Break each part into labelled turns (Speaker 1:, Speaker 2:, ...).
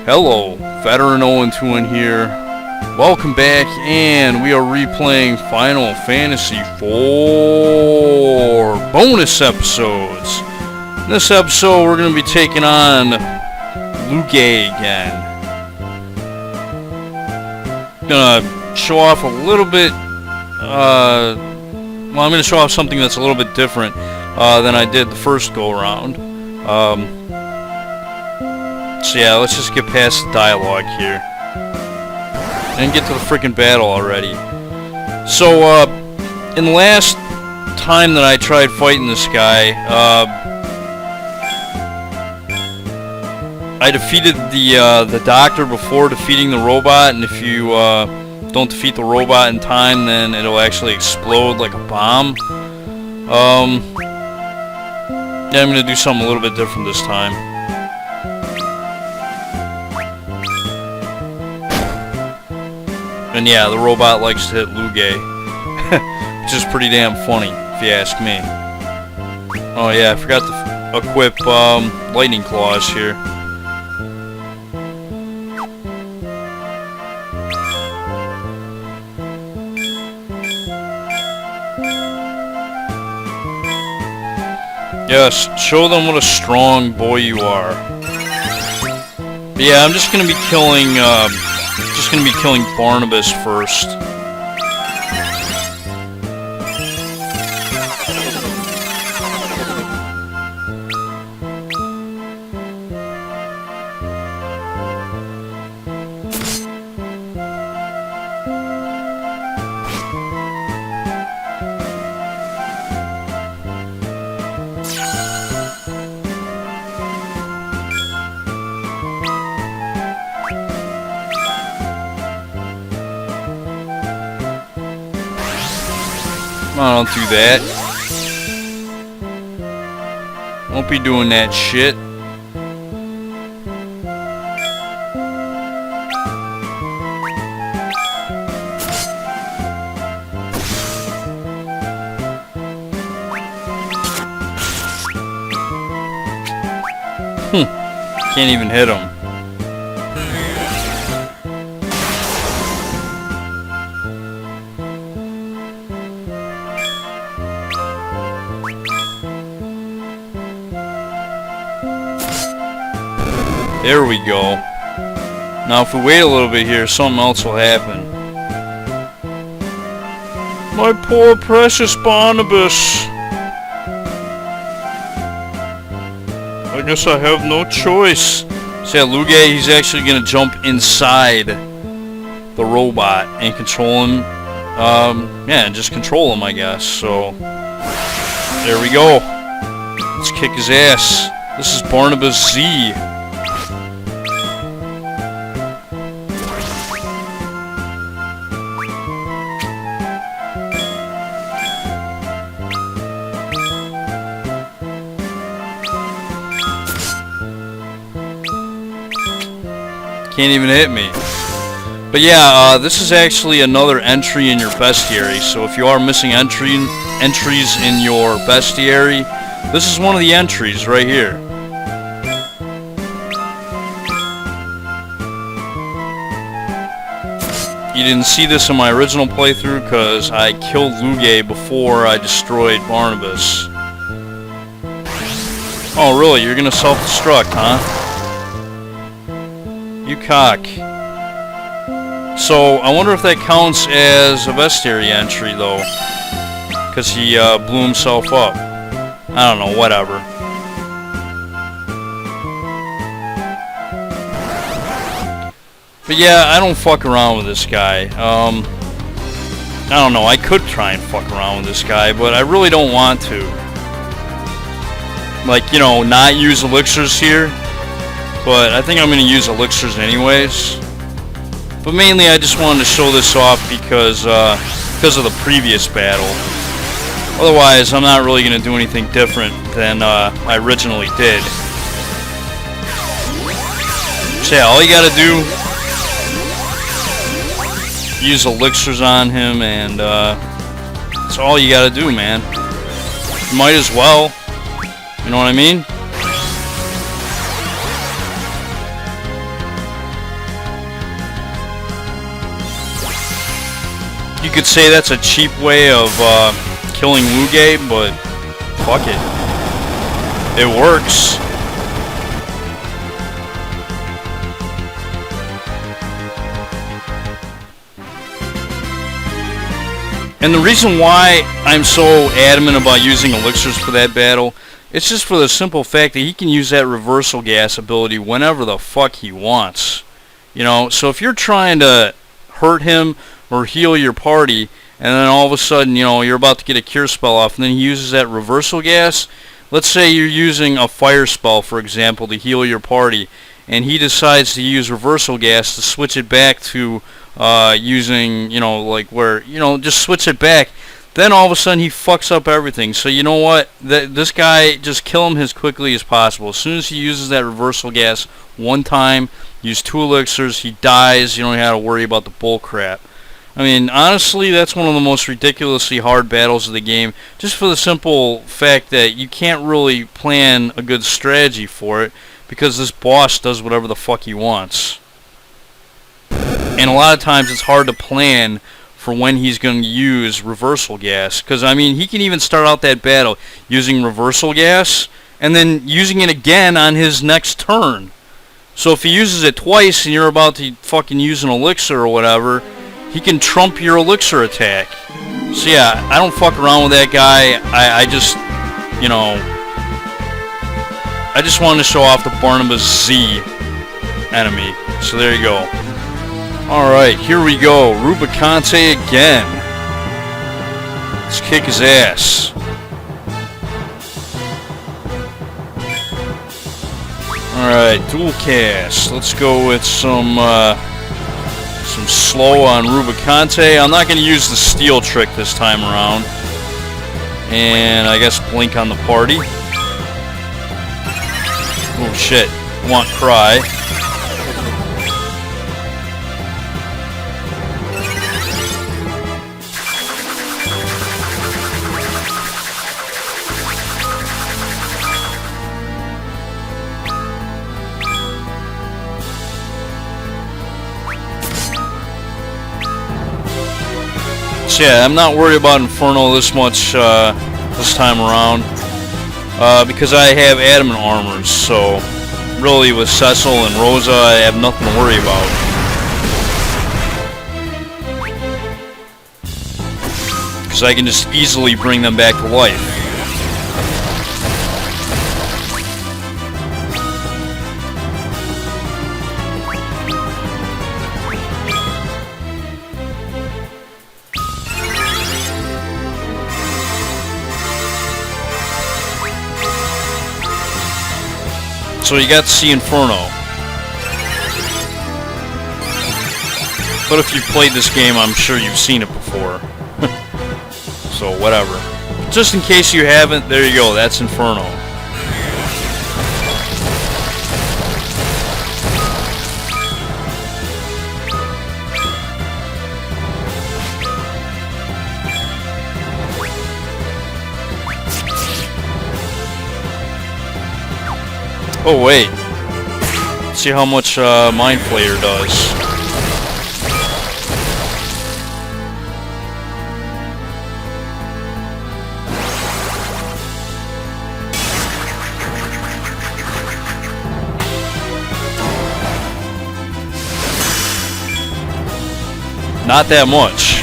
Speaker 1: Hello, Veteran 0-2 in here. Welcome back, and we are replaying Final Fantasy IV bonus episodes. In this episode, we're going to be taking on Lugae again. Gonna show off a little bit. I'm going to show off something that's a little bit different than I did the first go around. So yeah, let's just get past the dialogue here and get to the freaking battle already. So, in the last time that I tried fighting this guy, I defeated the doctor before defeating the robot, and if you don't defeat the robot in time, then it'll actually explode like a bomb. Yeah, I'm gonna do something a little bit different this time. And yeah, the robot likes to hit Lugae, which is pretty damn funny, if you ask me. Oh yeah, I forgot to equip lightning claws here. Yes, show them what a strong boy you are. But yeah, I'm just gonna be killing Barnabas first. Don't do that. Won't be doing that shit. Can't even hit him. There we go. Now if we wait a little bit here, something else will happen. My poor precious Barnabas. I guess I have no choice. So yeah, Lugae, he's actually gonna jump inside the robot and control him. Yeah, and just control him, I guess. So there we go. Let's kick his ass. This is Barnabas Z. Can't even hit me. But yeah, this is actually another entry in your bestiary. So if you are missing entries in your bestiary, this is one of the entries right here. You didn't see this in my original playthrough because I killed Lugae before I destroyed Barnabas. Oh really? You're gonna self-destruct, huh? You cock. So, I wonder if that counts as a bestiary entry, though. Because he blew himself up. I don't know, whatever. But yeah, I don't fuck around with this guy. I don't know, I could try and fuck around with this guy, but I really don't want to. Like, you know, not use elixirs here. But I think I'm going to use elixirs anyways. But mainly I just wanted to show this off because of the previous battle. Otherwise, I'm not really going to do anything different than I originally did. So yeah, all you got to do, use elixirs on him, and that's all you got to do, man. You might as well. You know what I mean? You could say that's a cheap way of killing Lugia, but fuck it. It works. And the reason why I'm so adamant about using elixirs for that battle, it's just for the simple fact that he can use that reversal gas ability whenever the fuck he wants. You know, so if you're trying to hurt him or heal your party, and then all of a sudden, you know, you're about to get a cure spell off, and then he uses that reversal gas. Let's say you're using a fire spell, for example, to heal your party, and he decides to use reversal gas to switch it back to using, you know, like where, you know, just switch it back. Then all of a sudden he fucks up everything. So you know what? This guy, just kill him as quickly as possible. As soon as he uses that reversal gas one time, use 2 elixirs, he dies. You don't have to worry about the bull crap. I mean, honestly, that's one of the most ridiculously hard battles of the game, just for the simple fact that you can't really plan a good strategy for it, because this boss does whatever the fuck he wants. And a lot of times it's hard to plan for when he's going to use reversal gas, because, I mean, he can even start out that battle using reversal gas, and then using it again on his next turn. So if he uses it twice and you're about to fucking use an elixir or whatever, he can trump your elixir attack. So yeah, I don't fuck around with that guy. I just, you know, I just wanted to show off the Barnabas Z enemy. So there you go. Alright, here we go. Rubicante again. Let's kick his ass. Alright, dual cast. Let's go with some slow on Rubicante. I'm not going to use the steel trick this time around. And I guess blink on the party. Oh shit. I want Cry. Yeah, I'm not worried about Inferno this much this time around because I have adamant armors, so really with Cecil and Rosa I have nothing to worry about. Because I can just easily bring them back to life. So you got to see Inferno. But if you've played this game, I'm sure you've seen it before. So whatever. Just in case you haven't, there you go, that's Inferno. Oh wait, let's see how much Mind Flayer does. Not that much.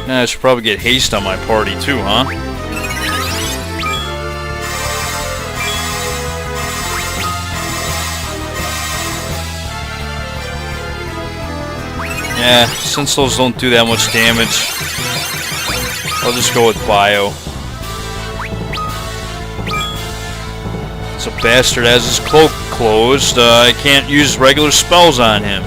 Speaker 1: Now I should probably get haste on my party too, huh? Yeah, since those don't do that much damage, I'll just go with Bio. This a bastard has his cloak closed. I can't use regular spells on him.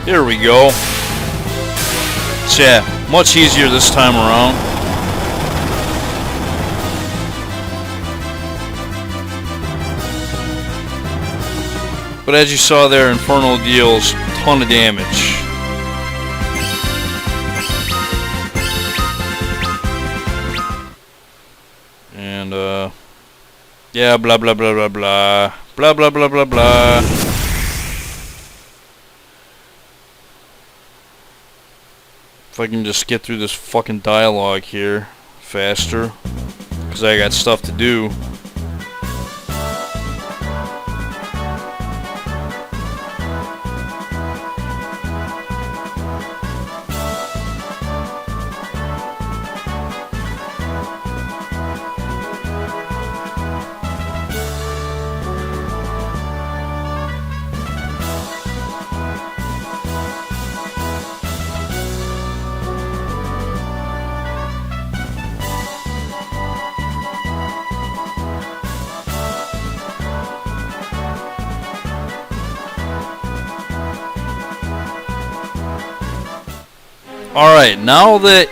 Speaker 1: Here we go. So yeah, much easier this time around. But as you saw there, Inferno deals a ton of damage. And yeah, blah blah blah blah blah. Blah blah blah blah blah. If I can just get through this fucking dialogue here faster, because I got stuff to do. Alright, now that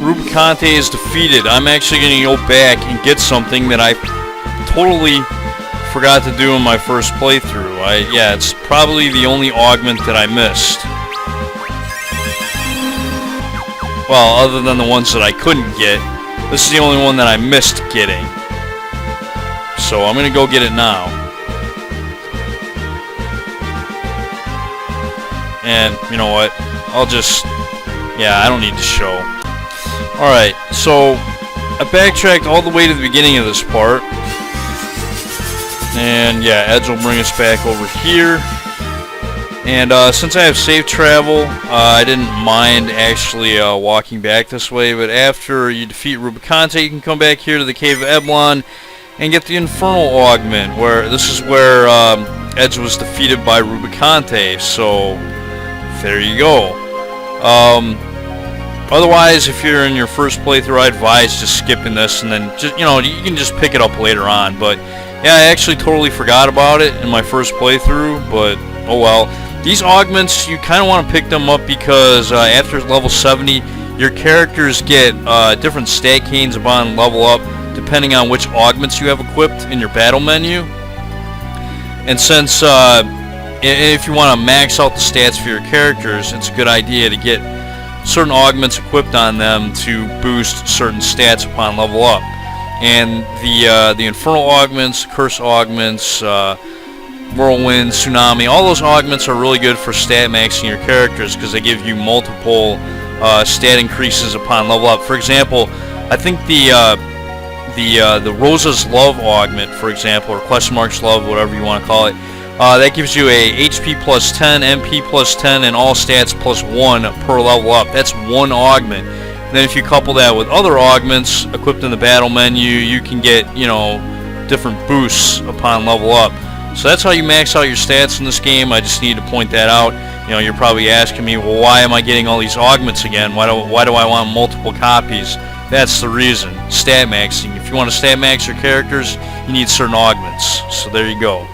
Speaker 1: Rubicante is defeated, I'm actually going to go back and get something that I totally forgot to do in my first playthrough. Yeah, it's probably the only augment that I missed. Well, other than the ones that I couldn't get, this is the only one that I missed getting. So I'm going to go get it now. And, you know what? I'll just... yeah, I don't need to show. Alright, so I backtracked all the way to the beginning of this part. And yeah, Edge will bring us back over here. And since I have safe travel, I didn't mind actually walking back this way. But after you defeat Rubicante, you can come back here to the Cave of Eblon and get the Infernal Augment. Where this is where Edge was defeated by Rubicante. So there you go. Otherwise, if you're in your first playthrough, I advise just skipping this and then just, you know, you can just pick it up later on. But yeah, I actually totally forgot about it in my first playthrough, but oh well. These augments, you kind of want to pick them up because after level 70, your characters get different stat canes upon level up depending on which augments you have equipped in your battle menu. And since if you want to max out the stats for your characters, it's a good idea to get certain augments equipped on them to boost certain stats upon level up. And the Infernal Augments, Curse Augments, Whirlwind, Tsunami, all those augments are really good for stat maxing your characters because they give you multiple stat increases upon level up. For example, I think the Rosa's Love augment, for example, or question marks love, whatever you want to call it, that gives you a HP plus 10, MP plus 10, and all stats plus 1 per level up. That's one augment. And then if you couple that with other augments equipped in the battle menu, you can get, you know, different boosts upon level up. So that's how you max out your stats in this game. I just need to point that out. You know, you're probably asking me, well, why am I getting all these augments again? Why do I want multiple copies? That's the reason. Stat maxing. If you want to stat max your characters, you need certain augments. So there you go.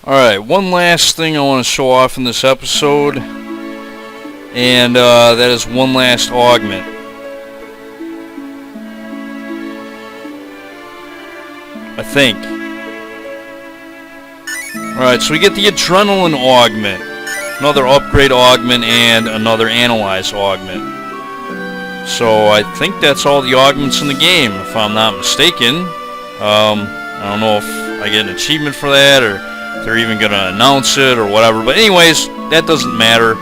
Speaker 1: Alright, one last thing I want to show off in this episode, and that is one last augment. I think. Alright, so we get the Adrenaline Augment, another upgrade augment, and another Analyze augment. So I think that's all the augments in the game, if I'm not mistaken. I don't know if I get an achievement for that, or if they're even going to announce it, or whatever. But anyways, that doesn't matter.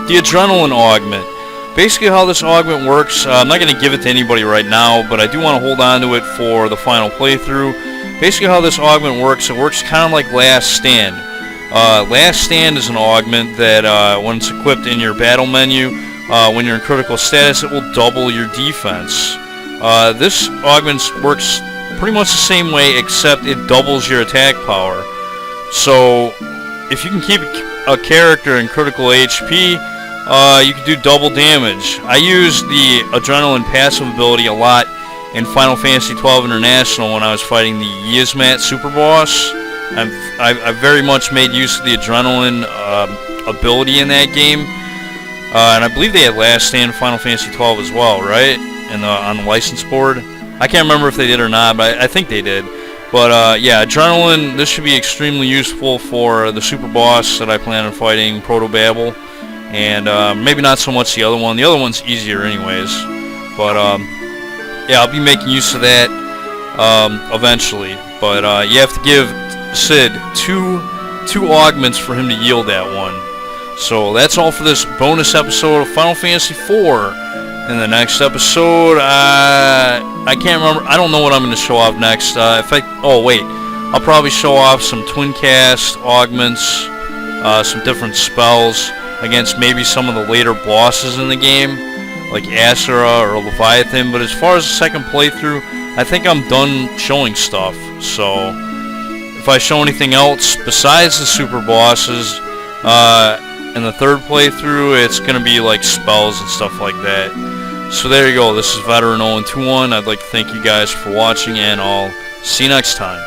Speaker 1: The Adrenaline Augment. Basically how this augment works, I'm not going to give it to anybody right now, but I do want to hold on to it for the final playthrough. Basically how this augment works, it works kind of like Last Stand. Last Stand is an augment that when it's equipped in your battle menu, when you're in critical status, it will double your defense. This augment works pretty much the same way, except it doubles your attack power. So if you can keep a character in critical HP, you can do double damage. I use the Adrenaline passive ability a lot in Final Fantasy XII International when I was fighting the Yizmat Super Boss. I very much made use of the adrenaline ability in that game, and I believe they had Last Stand Final Fantasy 12 as well, right? On the license board. I can't remember if they did or not, but I think they did. But yeah, adrenaline. This should be extremely useful for the super boss that I plan on fighting, Protobabble, and maybe not so much the other one. The other one's easier, anyways. But yeah, I'll be making use of that eventually. But you have to give Sid two augments for him to yield that one. So that's all for this bonus episode of Final Fantasy IV. In the next episode, I can't remember. I don't know what I'm going to show off next. Oh wait, I'll probably show off some twin cast augments, some different spells against maybe some of the later bosses in the game, like Asura or Leviathan. But as far as the second playthrough, I think I'm done showing stuff. So if I show anything else besides the super bosses in the third playthrough, it's going to be like spells and stuff like that. So there you go. This is Veteran 021. I'd like to thank you guys for watching, and I'll see you next time.